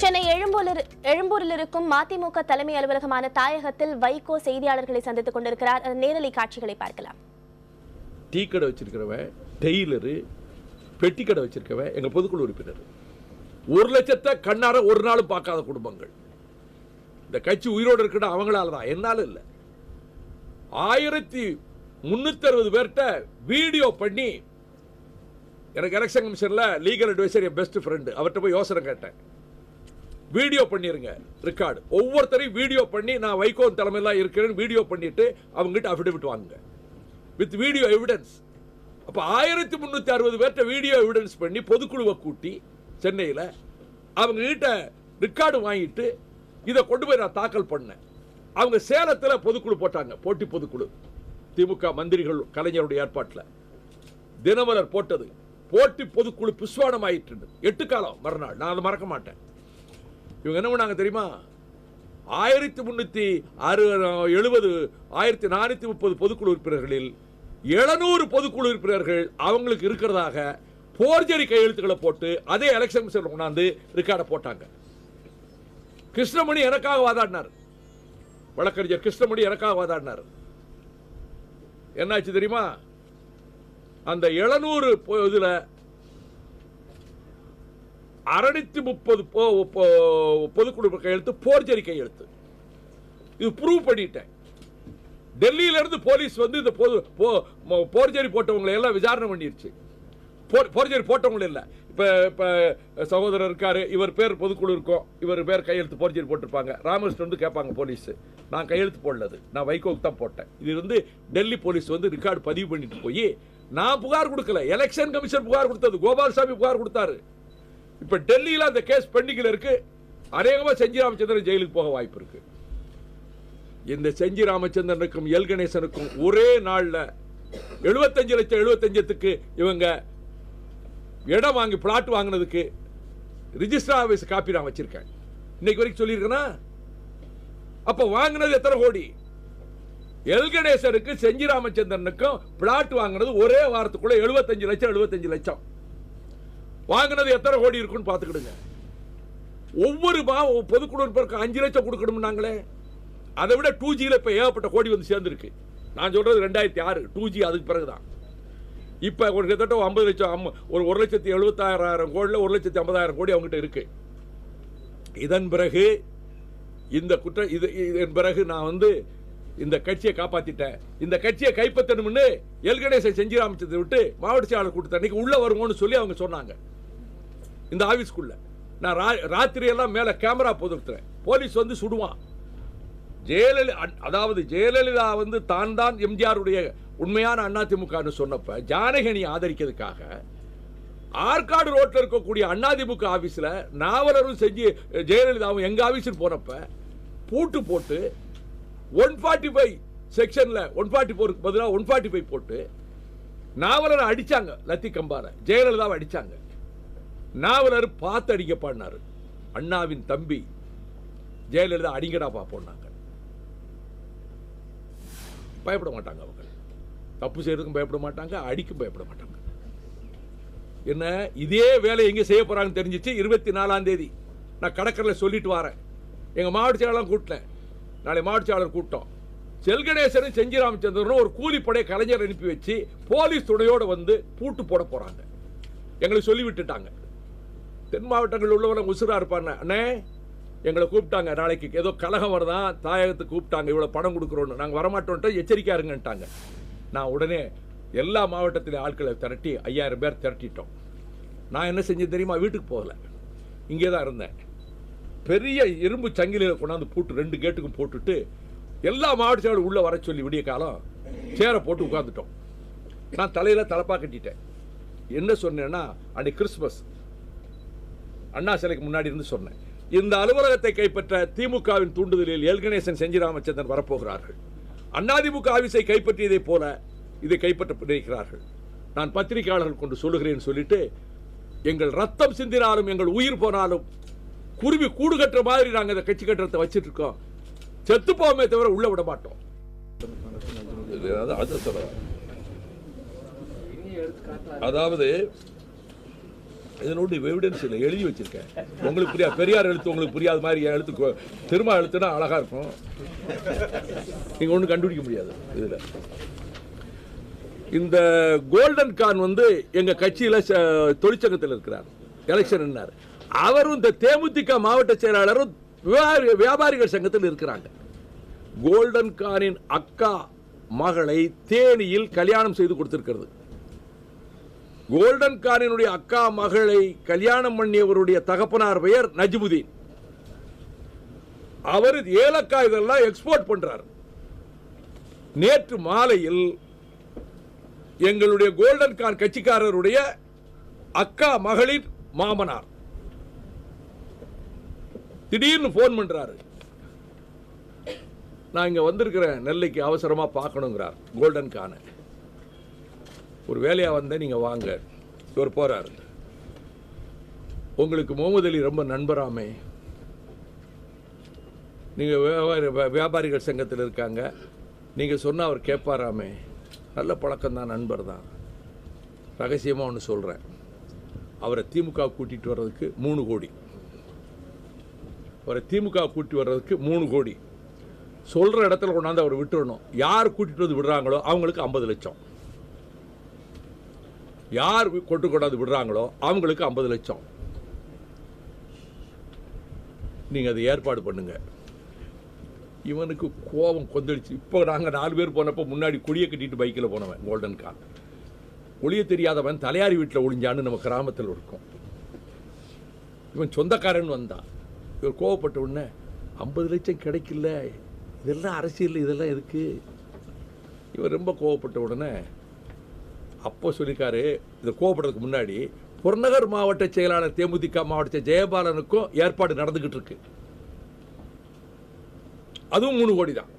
சென்னை எழும்பூரில் இருக்கும் மதிமுக தலைமை அலுவலகமான தாயகத்தில் வைகோ செய்தியாளர்களை சந்தித்துக் கொண்டிருக்கிறார். நேரலை காட்சிகளை பார்க்கலாம். டீ கடை வச்சிருக்கிறவன், டெய்லரு, பெட்டி கடை வச்சிருக்கவன் எங்க பொதுக்குழு உறுப்பினர். 1 லட்சத்தை கண்ணார ஒரு நாளும் பார்க்காத குடும்பங்கள். இந்த கட்சி உயிரோடு இருக்கிற அவங்களால தான், என்னால இல்லை. 1360 பேர்கிட்ட வீடியோ பண்ணி, எனக்கு எலெக்ஷன் கமிஷன்ல லீகல் அட்வைசர் என் பெஸ்ட் ஃப்ரெண்டு, அவர்கிட்ட போய் யோசனை கேட்டேன். வீடியோ பண்ணிருங்க, ரெக்கார்டு ஒவ்வொருத்தரையும் வீடியோ பண்ணி நான் வைகோ தலைமையில இருக்கிறேன்னு வீடியோ பண்ணிட்டு அவங்ககிட்ட அஃபிடவிட் வாங்குங்க வித் வீடியோ எவிடன்ஸ். அப்ப 1360 பேர்கிட்ட வீடியோ எவிடன்ஸ் பண்ணி பொதுக்குழுவை கூட்டி சென்னையில் அவங்க கிட்ட ரெக்கார்டு வாங்கிட்டு இதை கொண்டு போய் நான் தாக்கல் பண்ணேன். அவங்க சேலத்தில் பொதுக்குழு போட்டாங்க, போட்டி பொதுக்குழு, திமுக மந்திரிகள் கலைஞருடைய ஏற்பாட்டில் தினமலர் போட்டது. போட்டி பொதுக்குழு புஸ்வானம் ஆயிட்டு 8 காலம் மறுநாள், நான் அதை மறக்க மாட்டேன். இவங்க என்ன பண்ணாங்க தெரியுமா? 1370 1430 பொதுக்குழு உறுப்பினர்களில் 700 பொதுக்குழு உறுப்பினர்கள் அவங்களுக்கு இருக்கிறதாக போர்ஜரி கையெழுத்துக்களை போட்டு அதே எலெக்ஷன் கமிஷன் கொண்டாந்து ரெக்கார்டை போட்டாங்க. கிருஷ்ணமணி எனக்காக வாதாடினார், வழக்கறிஞர் கிருஷ்ணமணி எனக்காக வாதாடினார். என்னாச்சு தெரியுமா? அந்த 700 இதுல 630 பொதுக்குழு கையெழுத்து போர்ஜரி கையெழுத்து. இது ப்ரூவ் பண்ணிட்டேன். டெல்லியில இருந்து போலீஸ் வந்து இந்த போர்ஜரி போட்டவங்களை எல்லாம் விசாரணை பண்ணிருச்சு. போர்ஜரி போட்டவங்க இல்ல, இப்ப சகோதரர் இருக்காரு, இவர் பேர் பொதுக்குழு இருக்கும், இவர் பேர் கையெழுத்து போர்ஜரி போட்டிருப்பாங்க. ராமகிருஷ்ணன் வந்து கேட்பாங்க போலீஸ், நான் கையெழுத்து போடலது, நான் வைகோக்கு தான் போட்டேன். இது வந்து டெல்லி போலீஸ் வந்து ரெக்கார்டு பதிவு பண்ணிட்டு போய், நான் புகார் கொடுக்கல, எலெக்ஷன் கமிஷன் புகார் கொடுத்தது, கோபால்சாமி புகார் கொடுத்தாரு. இப்ப டெல்லியில அந்த கேஸ் பெண்டிங்ல இருக்கு. அநேகமா செஞ்சி ராமச்சந்திரன் ஜெயிலுக்கு போக வாய்ப்பு இருக்கு. இந்த செஞ்சி ராமச்சந்திரனுக்கும் எல் கணேசனுக்கும் ஒரே நாள்ல 75 லட்சம் 75க்கு இவங்க இடம் வாங்கி பிளாட் வாங்கினதுக்கு ரிஜிஸ்டர் ஆபீஸ் காப்பி நான் வச்சிருக்கேன். இன்னைக்கு வரைக்கும் சொல்லியிருக்கேனா? அப்ப வாங்கினது எத்தனை கோடி? எல் கணேசனுக்கு செஞ்சி ராமச்சந்திரனுக்கும் பிளாட் வாங்கினது ஒரே வாரத்துக்குள்ள 75 லட்சம் வாங்கினது எத்தனை கோடி இருக்குன்னு பார்த்துக்கிடுங்க. ஒவ்வொரு பொதுக்குழு உறுப்பினருக்கு 5 லட்சம் கொடுக்கணும்னாங்களே, அதை விட 2Gல இப்ப ஏகப்பட்ட கோடி வந்து சேர்ந்துருக்கு. நான் சொல்றது 2006 2G, அதுக்கு பிறகுதான். இப்ப ஒரு கிட்டத்தட்ட 50 லட்சம், ஒரு 1,76,000 கோடியில் 1,50,000 கோடி அவங்ககிட்ட இருக்கு. இதன் பிறகு இந்த இதன் பிறகு நான் வந்து இந்த கட்சியை காப்பாத்திட்டேன். இந்த கட்சியை கைப்பற்றணும்னு எல் கணேசன் செஞ்சி ராமச்சந்திரன் விட்டு மாவட்ட செயலாளர் கூட்டத்தை அன்னைக்கு உள்ள வருவோம்னு சொல்லி அவங்க சொன்னாங்க. இந்த ஆபீஸ்க்குள்ள நான் ராத்திரி எல்லாம் மேல கேமரா பொதுத்துறேன். போலீஸ் வந்து சுடுவான். ஜெயலலிதா வந்து தான் எம்ஜிஆருடைய உண்மையான அதிமுக சொன்னப்ப ஜானகியை ஆதரிக்கிறதுக்காக ஆற்காடு ரோட்ல இருக்கக்கூடிய அதிமுக ஆபீஸ்ல நாவலரும் செஞ்சு ஜெயலலிதாவும் எங்க ஆபீஸுக்கு போனப்ப பூட்டு போட்டு 145 செக்ஷன்ல 144க்கு பதிலாக 145 போட்டு நாவலரை அடிச்சாங்க. லத்தி கம்பால ஜெயலலிதாவை அடிச்சாங்க. நாவலர் பார்த்து அடிக்க பாடினாரு. அண்ணாவின் தம்பி ஜெயலலிதா அடிங்கடா பாப்போம்னாங்க. பயப்பட மாட்டாங்க அவங்க. தப்பு செய்யறதுக்கும் பயப்பட மாட்டாங்க, அடிக்கும் பயப்பட மாட்டாங்க. என்ன இதே வேலை எங்க செய்ய போறாங்கன்னு தெரிஞ்சிச்சு. 24ஆம் தேதி நான் கடற்கரையில் சொல்லிட்டு வரேன். எங்க மாவட்ட செயலாளர் கூட்டினேன். நாளை மாவட்ட செயலாளர் கூட்டம். செல் கணேசனும் செஞ்சி ராமச்சந்திரனும் ஒரு கூலிப்படை கலைஞர் அனுப்பி வச்சு போலீஸ் துணையோட வந்து பூட்டு போட போறாங்க. எங்களுக்கு சொல்லி விட்டுட்டாங்க. தென் மாவட்டங்களில் உள்ளவங்க உசுரா இருப்பாங்க. அண்ணே எங்களை கூப்பிட்டாங்க, நாளைக்கு ஏதோ கலகம் வருதான், தாயகத்துக்கு கூப்பிட்டாங்க, இவ்வளவு பணம் கொடுக்குறோன்னு, நாங்கள் வரமாட்டோம், எச்சரிக்கையா இருங்கன்ட்டாங்க. நான் உடனே எல்லா மாவட்டத்திலே ஆட்களை திரட்டி 5000 பேர் திரட்டிட்டோம். நான் என்ன செஞ்சேன் தெரியுமா? வீட்டுக்கு போகல, இங்கே தான் இருந்தேன். பெரிய இரும்பு சங்கிலியில் கொண்டாந்து பூட்டு 2 கேட்டுக்கும் போட்டுட்டு எல்லா மாவட்ட செயலரும் உள்ள வர சொல்லி விடிய காலம் சேரை போட்டு உட்கார்ந்துட்டோம். நான் தலையில தலப்பா கட்டிட்டேன். என்ன சொன்னேன்னா, அன்னைக்கு கிறிஸ்துமஸ், அண்ணா சிலைக்கு முன்னாடி இருந்து சொன்னேன், இந்த அலுவலகத்தை கைப்பற்ற திமுகவின் தூண்டுதலில் எல் கணேசன் செஞ்சி ராமச்சந்திரன் வரப்போகிறார்கள். அதிமுக ஆபீஸை கைப்பற்றியதை போல இதை கைப்பற்ற நினைக்கிறார்கள். நான் பத்திரிகையாளர்கள் கொண்டு சொல்லுகிறேன் சொல்லிட்டு, எங்கள் ரத்தம் சிந்தினாலும் எங்கள் உயிர் போனாலும் குருவி கூடு கட்டுற மாதிரி நாங்கள் இந்த கட்சி கட்டுறதை வச்சிட்டு இருக்கோம். செத்து போமே தவிர உள்ள விட மாட்டோம். அதாவது இதனோட எவிடன்ஸ் இல்லை, எழுதி வச்சிருக்கேன். உங்களுக்கு புரியாது, பெரியார் எழுத்து உங்களுக்கு புரியாத மாதிரி எழுத்து திரும்ப எழுத்துனா அழகா இருக்கும். நீங்க ஒன்றும் கண்டுபிடிக்க முடியாது இதுல. இந்த கோல்டன் கான் வந்து எங்க கட்சியில தொழிற்சங்கத்தில் இருக்கிறார், எலெக்ஷன். அவரும் இந்த தேமுதிக மாவட்ட செயலாளரும் வியாபாரிகள் சங்கத்தில் இருக்கிறாங்க. கோல்டன் கானின் அக்கா மகளை தேனியில் கல்யாணம் செய்து கொடுத்திருக்கிறது. கோல்டன் கானினுடைய அக்கா மகளை கல்யாணம் பண்ணியவருடைய தகப்பனார் பெயர் நஜ்முதீன். அவர் ஏலக்காய் இதெல்லாம் எக்ஸ்போர்ட் பண்றார். நேற்று மாலையில் எங்களுடைய கோல்டன் கான் கட்சிக்காரருடைய அக்கா மகளின் மாமனார் திடீர்னு போன் பண்றாரு, நான் இங்க வந்திருக்கிறேன், நெல்லைக்கு அவசரமா பார்க்கணுங்கிறார். கோல்டன் கான ஒரு வேலையா வந்தேன், நீங்க வாங்க. இவர் போறாரு. உங்களுக்கு முகமது அலி ரொம்ப நண்பராமே, நீங்க வியாபாரிகள் சங்கத்தில் இருக்காங்க, நீங்க சொன்ன அவர் கேட்பாராமே, நல்ல பழக்கம் தான், நண்பர் தான். ரகசியமா ஒன்று சொல்றேன், அவரை திமுக கூட்டிட்டு வர்றதுக்கு 3 கோடி, அவரை திமுக கூட்டி வர்றதுக்கு 3 கோடி சொல்ற இடத்துல கொண்டாந்து அவர் விட்டுறணும். யார் கூட்டிட்டு வந்து விடுறாங்களோ அவங்களுக்கு 50 லட்சம், யார் கொண்டாந்து விடுறாங்களோ அவங்களுக்கு 50 லட்சம். நீங்க அதை ஏற்பாடு பண்ணுங்க. இவனுக்கு கோபம் கொந்தளிச்சு. இப்போ நாங்கள் 4 பேர் போனப்போ முன்னாடி கொடியை கட்டிட்டு பைக்கில் போனவன் கோல்டன் கான். ஒளிய தெரியாதவன் தலையாரி வீட்டில் ஒளிஞ்சான்னு நம்ம கிராமத்தில் இருக்கும். இவன் சொந்தக்காரன் வந்தான். இவர் கோவப்பட்ட உடனே 50 லட்சம் கிடைக்கல, இதெல்லாம் அரசியல், இதெல்லாம் எதுக்கு? இவர் ரொம்ப கோவப்பட்ட உடனே அப்போ சொல்லிக்காரு, இதை கோவப்படுறதுக்கு முன்னாடி புறநகர் மாவட்ட செயலாளர் தேமுதிக மாவட்ட ஜெயபாலனுக்கும் ஏற்பாடு நடந்துகிட்டு இருக்கு, அதுவும் 3 கோடி தான்.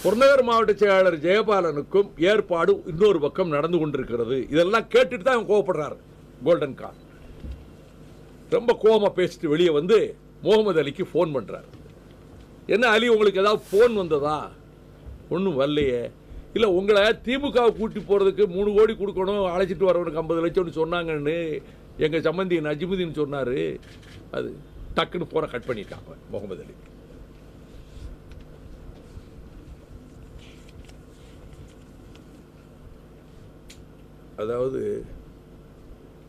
புறநகர் மாவட்ட செயலாளர் ஜெயபாலனுக்கும் ஏற்பாடு இன்னொரு பக்கம் நடந்து கொண்டிருக்கிறது. இதெல்லாம் கேட்டுட்டு தான் அவன் கோவப்படுறாரு கோல்டன் கான். ரொம்ப கோபமா பேசிட்டு வெளியே வந்து முகமது அலிக்கு போன் பண்றாரு. என்ன அலி, உங்களுக்கு ஏதாவது போன் வந்ததா? ஒன்றும் வரலையே. இல்லை, உங்களை திமுக கூட்டி போறதுக்கு 3 கோடி கொடுக்கணும், அழைச்சிட்டு வரவனுக்கு 50 லட்சம்னு சொன்னாங்கன்னு எங்க சம்பந்தி நஜ்முதீன் சொன்னாரு. அது டக்குன்னு போன கட் பண்ணிட்டாங்க முகமது அலி. அதாவது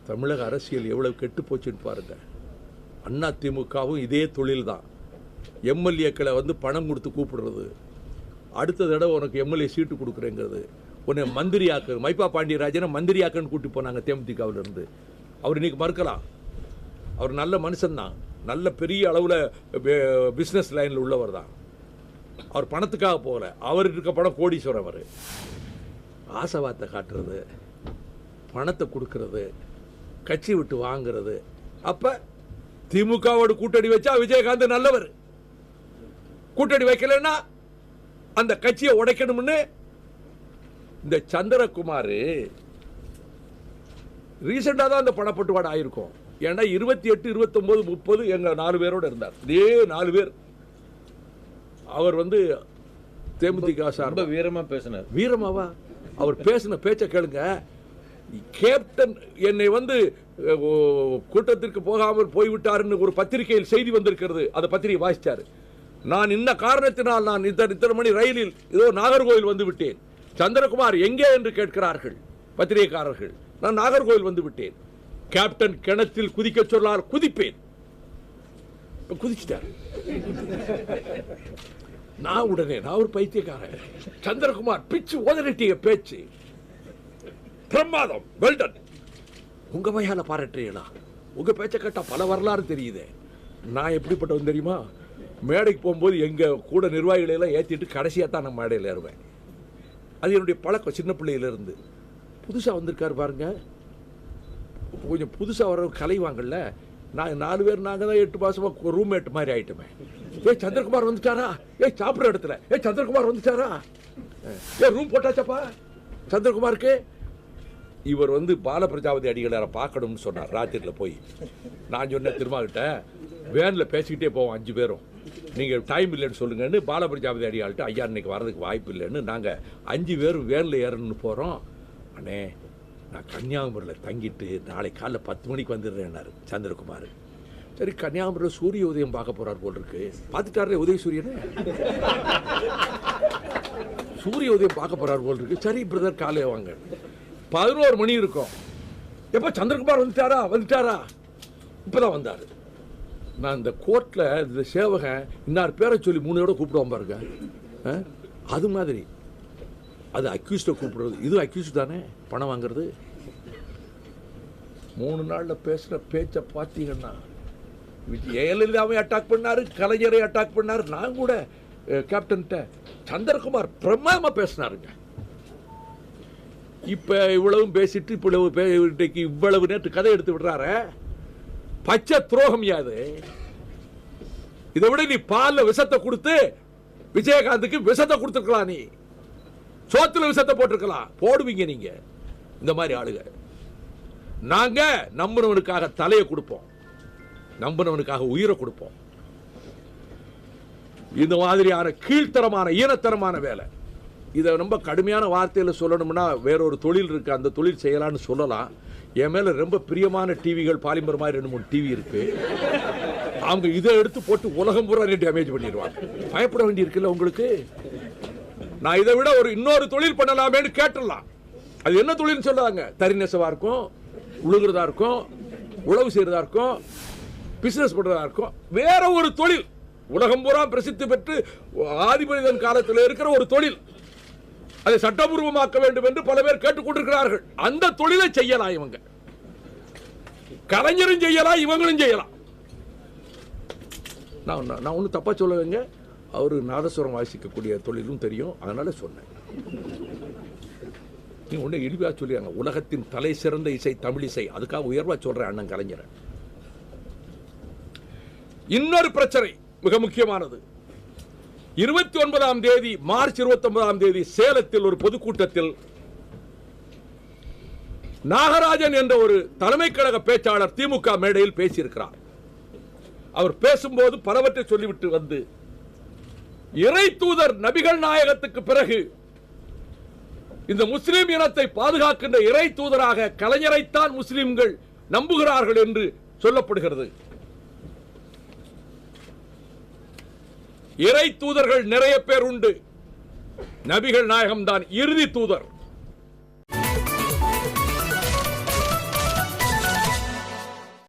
தமிழக அரசியல் எவ்வளவு கெட்டு போச்சுன்னு பாருங்க. அண்ணா திமுகவும் இதே தொழில் தான். எம்எல்ஏக்களை வந்து பணம் கொடுத்து கூப்பிடுறது, அடுத்த தடவை உனக்கு எம்எல்ஏ சீட்டு கொடுக்குறேங்கிறது, உன்னை மந்திரியாக்கு, மைப்பா பாண்டியராஜனை மந்திரியாக்குன்னு கூட்டி போனாங்க தேமுதிகவில் இருந்து. அவர் இன்னைக்கு மறுக்கலாம், அவர் நல்ல மனுஷன்தான், நல்ல பெரிய அளவில் பிஸ்னஸ் லைனில் உள்ளவர் தான். அவர் பணத்துக்காக போகல, அவருக்கு இருக்க பணம் கோடீஸ்வரர். அவர் ஆசைவார்த்தை காட்டுறது, பணத்தை கொடுக்கறது, கட்சி விட்டு வாங்குறது. அப்ப திமுகவோடு கூட்டணி வச்சா விஜயகாந்த் நல்லவர், கூட்டணி வைக்கலன்னா அந்த கட்சியை உடைக்கணும்னு இந்த சந்திரகுமார் ரீசெண்டா தான் அந்த பணப்பட்டுவாடு ஆயிருக்கும். ஏன்னா 28, 29, 30 எங்க 4 பேரோட இருந்தார். இதே 4 பேர். அவர் வந்து தேமுதிக சார்பா வீரமா பேசினார். வீரமாவா? அவர் பேசின பேச்ச கேளுங்க. கேப்டன் என்னை வந்து கூட்டத்திற்கு போகாமல் போய்விட்டாருன்னு ஒரு பத்திரிகையில் செய்தி வந்திருக்கிறது. அந்த பத்திரிகை வாசிச்சாரு. நான் இன்ன காரணத்தினால் நான் இத்தனை மணி ரயிலில் ஏதோ நாகர்கோவில் வந்து விட்டேன். சந்திரகுமார் எங்கே என்று கேட்கிறார்கள் பத்திரிகைக்காரர்கள். நான் நாகர்கோவில் வந்து விட்டேன். கேப்டன் கிணத்தில் குதிக்க சொல்லார், குதிப்பேன். குதிச்சிட்டார். நான் உடனே நான் ஒரு பைத்தியக்காரன். சந்திரகுமார் பிச்சு உதறிட்டிய பேச்சு பிரமாதம், வெல்டன். உங்க மையால பாராட்டுறீங்களா? உங்க பேச்ச கேட்டா பல வரலாறு தெரியுது. நான் எப்படிப்பட்டவன் தெரியுமா? மேடைக்கு போகும்போது எங்க கூட நிர்வாகிகளை எல்லாம் ஏற்றிட்டு கடைசியா தான் நான் மேடையில் ஏறுவேன். அது என்னுடைய பழக்கம் சின்ன பிள்ளையில இருந்து. புதுசா வந்திருக்காரு பாருங்க, கொஞ்சம் புதுசா வர கலைவாங்கல்ல. நான் 4 பேர் நாங்க தான் 8 மாசமா ரூம்மேட் மாதிரி ஆயிட்டுமே. சந்திரகுமார் வந்துட்டாரா? சாப்பிட்ற இடத்துல சந்திரகுமார் வந்துட்டாரா? ரூம் போட்டாச்சப்பா சந்திரகுமாருக்கு. இவர் வந்து பால பிரஜாபதி அடிகளாரை பார்க்கணும்னு சொன்னார் ராத்திரியில் போய். நான் சொன்னேன் திருமாகிட்ட, வேனில் பேசிக்கிட்டே போவோம் 5 பேரும், நீங்கள் டைம் இல்லைன்னு சொல்லுங்கன்னு பால பிரஜாபதி அடிகள்கிட்ட. ஐயா இன்னைக்கு வர்றதுக்கு வாய்ப்பு இல்லைன்னு நாங்கள் 5 பேரும் வேனில் ஏறணும்னு போகிறோம். அண்ணே நான் கன்னியாகுமரியில் தங்கிட்டு நாளை காலைல 10 மணிக்கு வந்துடுறேன்னாரு சந்திரகுமார். சரி, கன்னியாகுமரியில் சூரிய உதயம் பார்க்க போறார் போல் இருக்கு. பார்த்துட்டாரு உதயசூரியனை, சூரிய உதயம் பார்க்க போறார் போல் இருக்கு. சரி பிரதர், காலையே வாங்க. 11 மணி இருக்கும். எப்ப சந்திரகுமார் வந்துட்டாரா? இப்பதான் வந்தாரு. நான் இந்த கோர்ட்ல இந்த சேவகன் இன்னார் பேரை சொல்லி 3 கூப்பிடுவோம் பாருங்க, அது மாதிரி. அது அக்யூஸ்ட கூப்பிடுறது, இது அக்யூஸ்ட் தானே பணம் வாங்குறது. 3 நாள்ல பேசுற பேச்ச பார்த்தீங்கன்னா, ஜெயலலிதாவை அட்டாக் பண்ணாரு, கலைஞரை அட்டாக் பண்ணாரு. நான் கூட கேப்டன்ட்ட சந்திரகுமார் பிரமாதமா பேசினாருங்க. இப்ப இவ்வளவு பேசிட்டு இவ்வளவு நேற்று கதை எடுத்து விடுறாரு. பச்சை துரோகம் யாது. இதை விட நீ பால்ல விஷத்தை கொடுத்து விஜயகாந்துக்கு விஷத்தை கொடுத்துருக்கலாம், நீ சோத்துல விஷத்தை போட்டிருக்கலாம். போடுவீங்க நீங்க இந்த மாதிரி ஆளுங்க. நாங்க நம்பினவனுக்காக தலையை கொடுப்போம், நம்பினவனுக்காக உயிரை கொடுப்போம். இந்த மாதிரியான கீழ்த்தரமான ஈனத்தரமான வேலை, இதை ரொம்ப கடுமையான வார்த்தையில் சொல்லணும்னா வேறொரு தொழில் இருக்கு, அந்த தொழில் செய்யலான்னு சொல்லலாம். என் மேல ரொம்ப பிரியமான டிவிகள் பாலிமர் மாதிரி 2-3 டிவி இருக்கு. அவங்க இதை எடுத்து போட்டு உலகம் பூரா டேமேஜ் பண்ணிடுவாங்க. பயப்பட வேண்டி இருக்குல்ல உங்களுக்கு. நான் இதை விட இன்னொரு தொழில் பண்ணலாமேன்னு கேட்டுடலாம். அது என்ன தொழில்னு சொல்றாங்க? தறி நெசவா இருக்கும், உழுகிறதா இருக்கும், உழவு செய்யறதா இருக்கும், பிசினஸ் பண்றதா இருக்கும். வேற ஒரு தொழில், உலகம் பூரா பிரசித்தி பெற்று ஆதிமனிதன் காலத்தில் இருக்கிற ஒரு தொழில், அதை சட்டபூர்வமாக்க வேண்டும் என்று பல பேர் கேட்டுக் கொண்டிருக்கிறார்கள். அந்த தொழிலை செய்யலாம் இவங்க. கலைஞரும் செய்யலாம், இவங்களும் செய்யலாம். நான் ஒன்றும் தப்பா சொல்லுவேங்க. அவரு நாதஸ்வரம் வாசிக்கக்கூடிய தொழிலும் தெரியும், அதனால சொன்னேன். நீ ஒண்ணு இழிவா சொல்லியாங்க, உலகத்தின் தலை சிறந்த இசை தமிழிசை, அதுக்காக உயர்வா சொல்றேன் அண்ணன் கலைஞர். இன்னொரு பிரச்சனை மிக முக்கியமானது. 29ஆம் தேதி, மார்ச் 29ஆம் தேதி சேலத்தில் ஒரு பொதுக்கூட்டத்தில் நாகராஜன் என்ற ஒரு தலைமை கழக பேச்சாளர் திமுக மேடையில் பேசியிருக்கிறார். அவர் பேசும்போது பலவற்றை சொல்லிவிட்டு வந்து, இறை தூதர் நபிகள் நாயகத்துக்கு பிறகு இந்த முஸ்லிம் இனத்தை பாதுகாக்கின்ற இறை தூதராக கலைஞரைத்தான் முஸ்லிம்கள் நம்புகிறார்கள் என்று சொல்லப்படுகிறது. இறை தூதர்கள் நிறைய பேர் உண்டு, நபிகள் நாயகம் தான் இறுதி தூதர்.